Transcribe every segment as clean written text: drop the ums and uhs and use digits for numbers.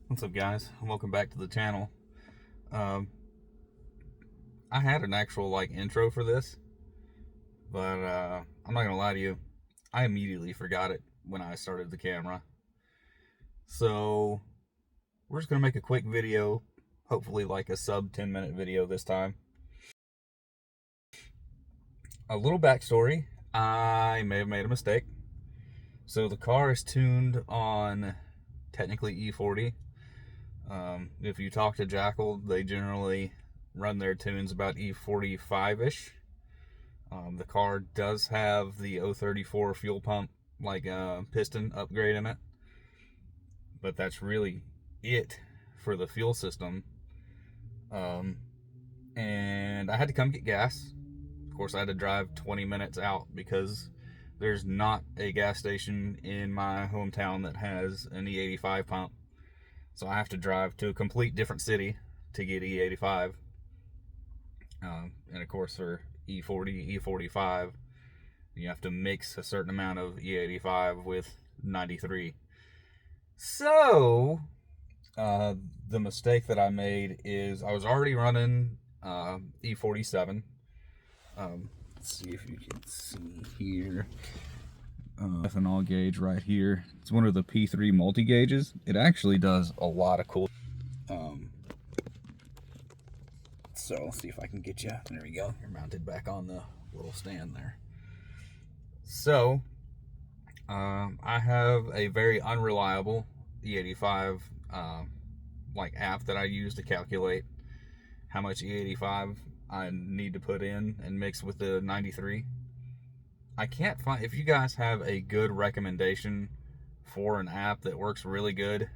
What's up, guys? Welcome back to the channel. Um, I had an actual intro for this, but I'm not gonna lie to you. I immediately forgot it when I started the camera. So we're just gonna make a quick video, hopefully like a sub 10-minute video this time. A little backstory: I may have made a mistake. So the car is tuned on technically E40. If you talk to Jackal, they generally run their tunes about E45-ish. The car does have the 034 fuel pump, piston upgrade in it, but that's really it for the fuel system. And I had to come get gas. Of course, I had to drive 20 minutes out because there's not a gas station in my hometown that has an E85 pump. So I have to drive to a complete different city to get E85. And of course, for E40, E45, you have to mix a certain amount of E85 with 93. So, the mistake that I made is I was already running E47. Let's see if you can see here. Ethanol gauge right here. It's one of the P3 multi gauges. It actually does a lot of cool. So let's see if I can get you. There we go. You're mounted back on the little stand there. So I have a very unreliable E85 app that I use to calculate how much E85 I need to put in and mix with the 93. I can't find, if you guys have a good recommendation for an app that works really good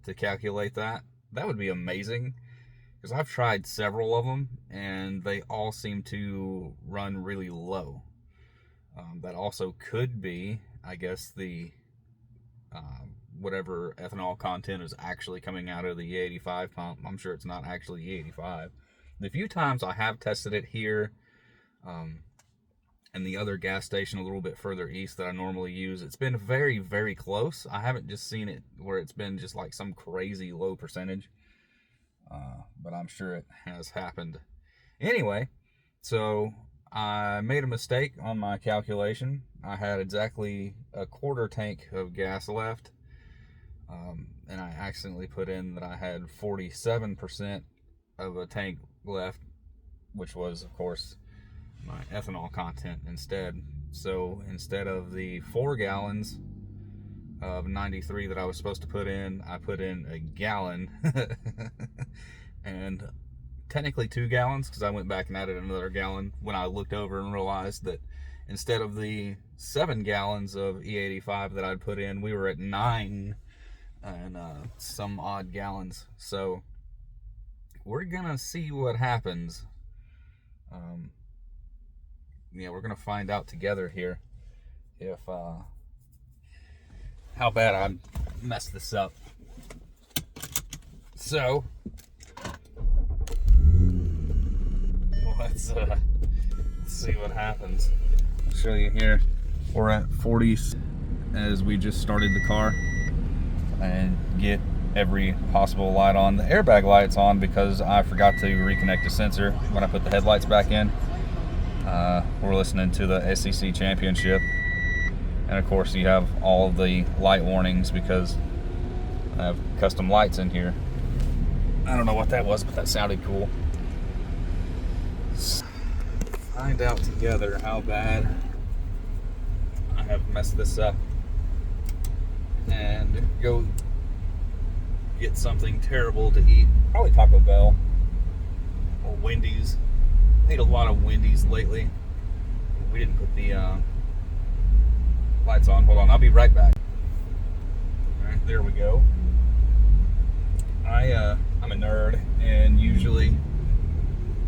to calculate that, that would be amazing. Because I've tried several of them and they all seem to run really low. That also could be, I guess, the whatever ethanol content is actually coming out of the E85 pump. I'm sure it's not actually E85. The few times I have tested it here, and the other gas station a little bit further east that I normally use, it's been very, very close. I haven't just seen it where it's been just like some crazy low percentage, but I'm sure it has happened. Anyway, so I made a mistake on my calculation. I had exactly a quarter tank of gas left, and I accidentally put in that I had 47% of a tank left, which was, of course, my ethanol content instead. So instead of the 4 gallons of 93 that I was supposed to put in, I put in a gallon and technically 2 gallons, because I went back and added another gallon when I looked over and realized that instead of the 7 gallons of E85 that I'd put in, we were at 9 and some odd gallons. So we're gonna see what happens. Yeah, we're gonna find out together here if how bad I messed this up. So let's see what happens. I'll show you here. We're at 40 as we just started the car and get every possible light on. The airbag light's on because I forgot to reconnect the sensor when I put the headlights back in. We're listening to the SEC championship, and of course you have all of the light warnings because I have custom lights in here. I don't know what that was, but that sounded cool. Find out together how bad I have messed this up and go get something terrible to eat. Probably Taco Bell or Wendy's. I ate a lot of Wendy's lately. We didn't put the lights on. Hold on, I'll be right back. Alright, there we go. I'm a nerd, and usually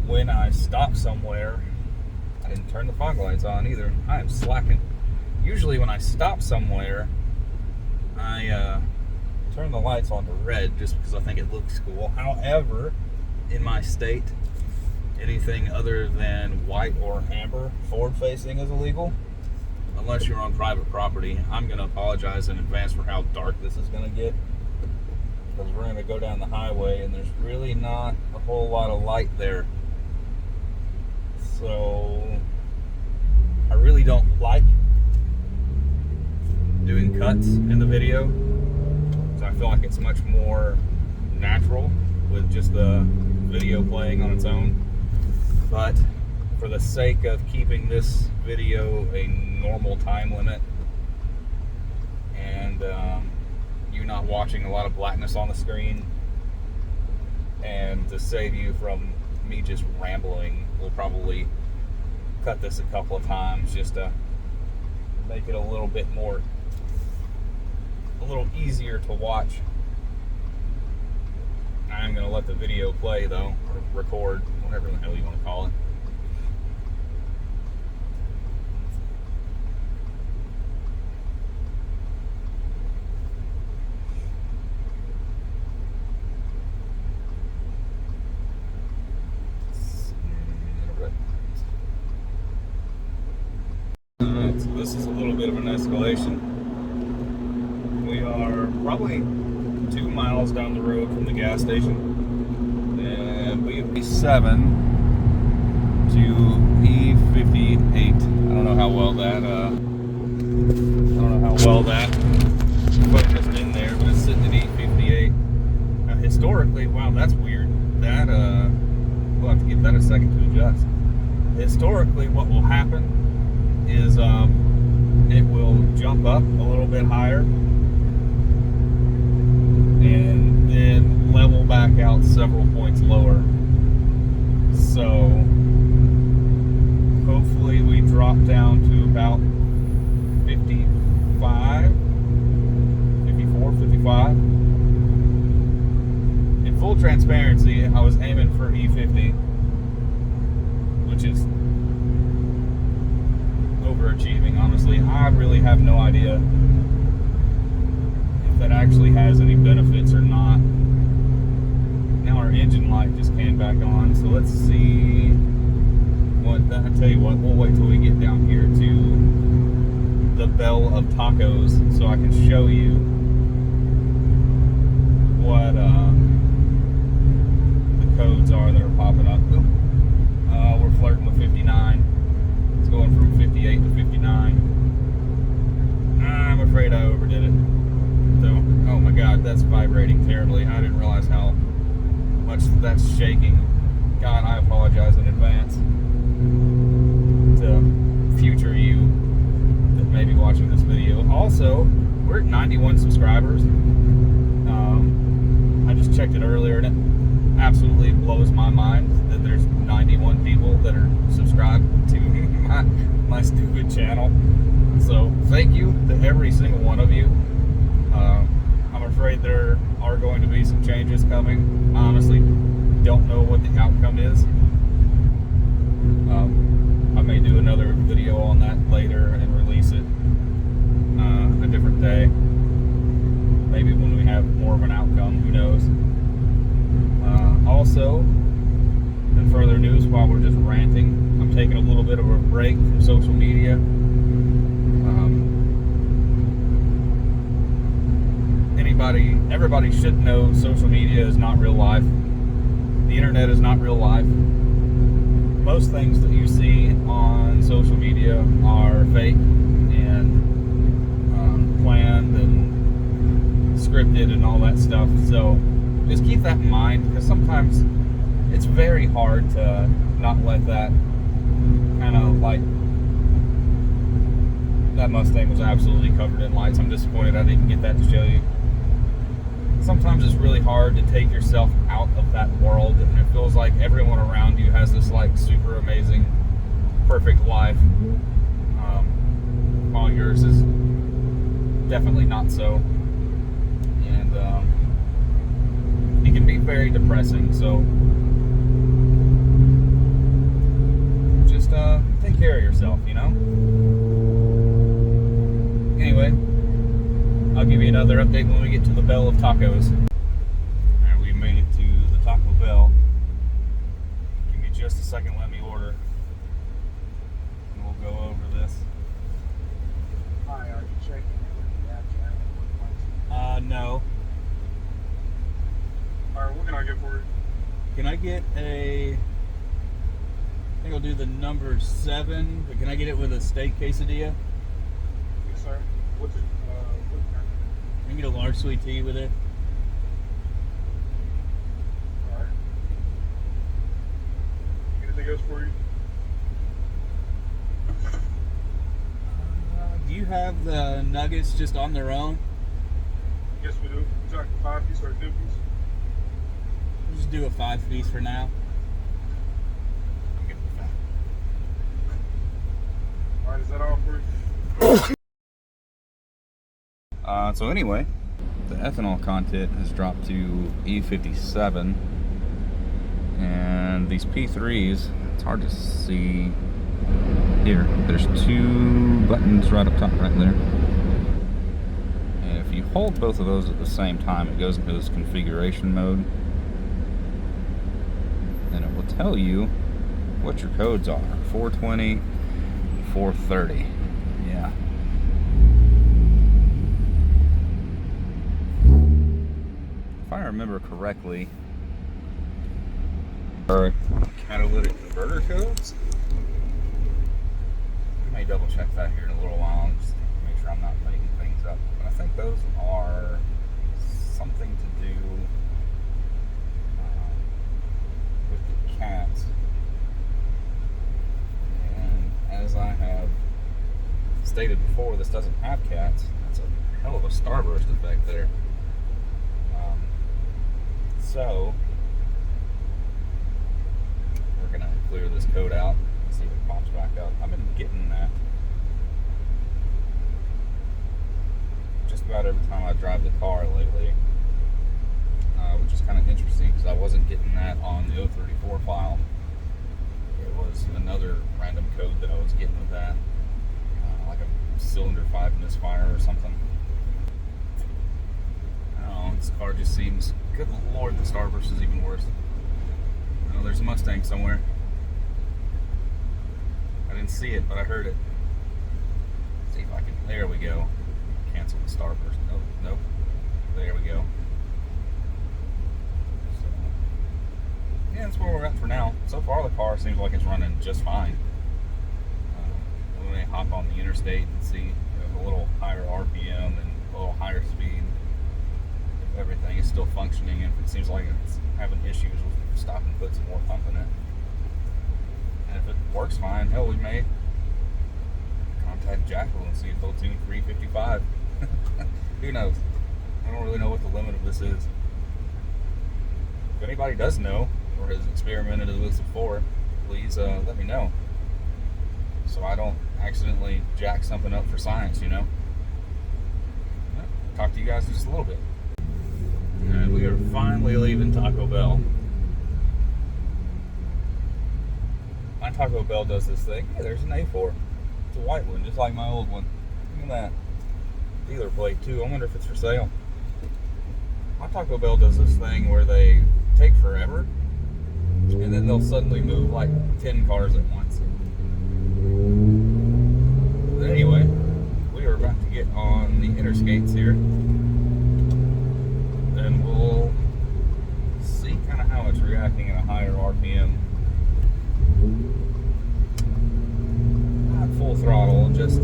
when I stop somewhere, I didn't turn the fog lights on either. I am slacking. Usually when I stop somewhere, I turn the lights on to red just because I think it looks cool. However, in my state, anything other than white or amber forward facing is illegal unless you're on private property. I'm going to apologize in advance for how dark this is going to get. because we're going to go down the highway and there's really not a whole lot of light there. So I really don't like doing cuts in the video, so I feel like it's much more natural with just the video playing on its own. But for the sake of keeping this video a normal time limit and you not watching a lot of blackness on the screen, and to save you from me just rambling, we'll probably cut this a couple of times just to make it a little easier to watch. I am going to let the video play though, or record, whatever the hell you want to call it. Alright, so this is a little bit of an escalation. We are probably 2 miles down the road from the gas station, and we have 7 to E58. I don't know how well that button isn't in there, but it's sitting at E58. Now, historically, wow, that's weird. That we'll have to give that a second to adjust. Historically, what will happen is it will jump up a little bit higher and then level back out several points lower. So hopefully we drop down to about 55, 54, 55. In full transparency, I was aiming for E50, which is overachieving, honestly. I really have no idea if that actually has any benefits or not. Now our engine light just came back on, so let's see what I tell you what, we'll wait till we get down here to the Bell of Tacos so I can show you what the codes are that are popping up. We're flirting with 59. It's going from 58 to 59. I'm afraid I overdid it. So, oh my God, that's vibrating terribly. I didn't realize how much that's shaking. God, I apologize in advance to future you that may be watching this video. Also, we're at 91 subscribers. I just checked it earlier and it absolutely blows my mind that there's 91 people that are subscribed to my stupid channel. So thank you to every single one of you. I'm afraid there are going to be some changes coming. I honestly don't know what the outcome is. I may do another video on that later and release it a different day. Maybe when we have more of an outcome, who knows. Also, in further news, while we're just ranting, I'm taking a little bit of a break from social media. Everybody should know social media is not real life. The internet is not real life. Most things that you see on social media are fake and planned and scripted and all that stuff. So just keep that in mind, because sometimes it's very hard to not let that kind of like, that Mustang was absolutely covered in lights. I'm disappointed I didn't get that to show you. Sometimes it's really hard to take yourself out of that world, and it feels like everyone around you has this like super amazing, perfect life, while yours is definitely not so. And it can be very depressing. So just take care of yourself, you know? Anyway, I'll give you another update when we get to the Bell of Tacos. Alright, we made it to the Taco Bell. Give me just a second, let me order. And we'll go over this. Hi, are you checking in with the app? No. Can I get I think I'll do the number 7, but can I get it with a steak quesadilla? Yes, sir. What's it? Can I get a large sweet tea with it? All right. Anything else for you? Do you have the nuggets just on their own? Yes, we do. Would you like a 5-piece or a 10-piece? We'll just do a 5-piece for now. All right, is that all for you? So anyway, the ethanol content has dropped to E57, and these P3s, it's hard to see here. There's 2 buttons right up top right there. And if you hold both of those at the same time, it goes into this configuration mode. And it will tell you what your codes are. 420, 430. Yeah. If I remember correctly, are catalytic converter codes. I may double check that here in a little while and just make sure I'm not making things up. But I think those are something to do with the cats. And as I have stated before, this doesn't have cats. That's a hell of a starburst effect there. So we're gonna clear this code out and see if it pops back up. I've been getting that just about every time I drive the car lately, which is kind of interesting because I wasn't getting that on the 034 file. It was another random code that I was getting with that, like a cylinder 5 misfire or something. I don't know, this car just seems, good lord, the starburst is even worse. I know there's a Mustang somewhere. I didn't see it, but I heard it. Let's see if I can, there we go. Cancel the starburst. Nope. There we go. So, yeah, that's where we're at for now. So far, the car seems like it's running just fine. We may hop on the interstate and see a little higher RPM and a little higher speed. If everything is still functioning, and if it seems like it's having issues, we'll stop and put some more pump in it. And if it works fine, hell, we may contact Jackal and see if they'll tune 355. Who knows? I don't really know what the limit of this is. If anybody does know or has experimented with this before, please let me know, so I don't accidentally jack something up for science, you know? Talk to you guys in just a little bit. And we are finally leaving Taco Bell. My Taco Bell does this thing. Hey, there's an A4. It's a white one, just like my old one. Look at that. Dealer plate, too. I wonder if it's for sale. My Taco Bell does this thing where they take forever, and then they'll suddenly move like 10 cars at once. But anyway, we are about to get on the interstates here, and we'll see kind of how it's reacting at a higher RPM. Not full throttle, just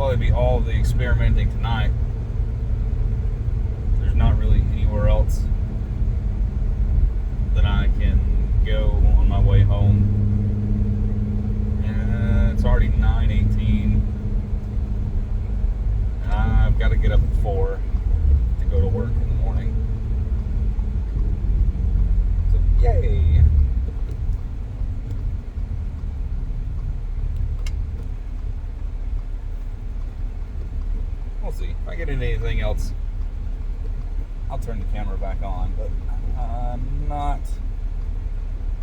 probably be all of the experimenting tonight. There's not really anywhere else that I can go on my way home. And it's already 9:18. I've got to get up at 4 to go to work in the morning. So, yay! We'll see. If I get into anything else, I'll turn the camera back on, but I'm not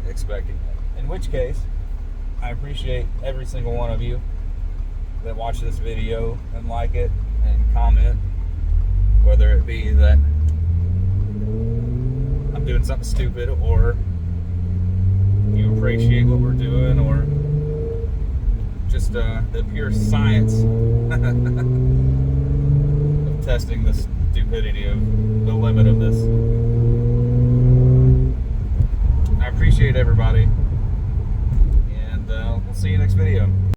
expecting it. In which case, I appreciate every single one of you that watch this video and like it and comment, whether it be that I'm doing something stupid or you appreciate what we're doing, or just the pure science of testing the stupidity of the limit of this. I appreciate everybody, and we'll see you next video.